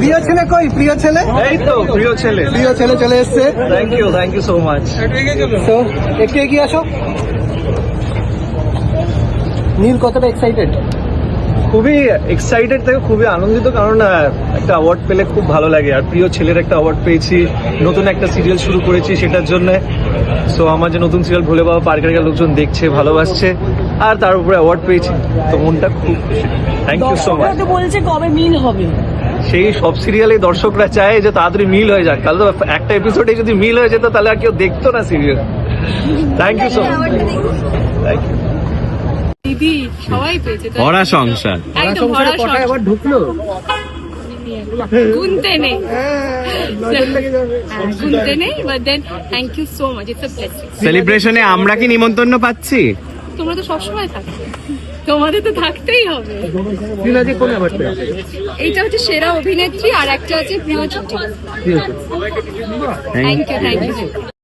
প্রিয় ছেলে কই? প্রিয় ছেলে, এই তো প্রিয় ছেলে। প্রিয় ছেলে চলে এসছে। Thank you so much. তো একটু এগিয়ে আসো। নীল কতটা এক্সাইটেড? খুবই এক্সাইটেড থেকে খুবই আনন্দিত, কারণ একটা অ্যাওয়ার্ড পেলে খুব ভালো লাগে। আর প্রিয় ছেলের একটা অ্যাওয়ার্ড পেয়েছি, নতুন একটা সিরিয়াল শুরু করেছি সেটার জন্য। সো আমার যে নতুন সিরিয়াল ভুলে বাবা পার্কের লোকজন দেখছে, ভালোবাসছে, আর তার উপরে অ্যাওয়ার্ড পেয়েছি, তো মনটা খুব খুশি। Thank you so much. বলছে কবে মিল হবে, সেই সব সিরিয়ালে দর্শকরা চায় যে তাড়াতাড়ি মিল হয়ে যাক। তাহলে তো একটা এপিসোডে যদি মিল হয়ে যেত তাহলে আর কেউ দেখতো না serial. Thank you so much. Thank you. দিদি সবাই পেয়েছে তো। ভরা সংসার। একদম ভরা কটা সংসার, এবার ঢুকলো? গুনতে নেই, গুনতে নেই, but then thank you so much, it's a blessing. সেলিব্রেশনে আমরা কি নিমন্ত্রণ পাচ্ছি? তোমরা তো সবসময় থাকো, তোমাদের তো থাকতেই হবে। শ্রীনাজি কোন অ্যাওয়ার্ড পেয়েছে? এইটা হচ্ছে সেরা অভিনেত্রী, আর একটা আছে প্রিয় ছুটি। Thank you.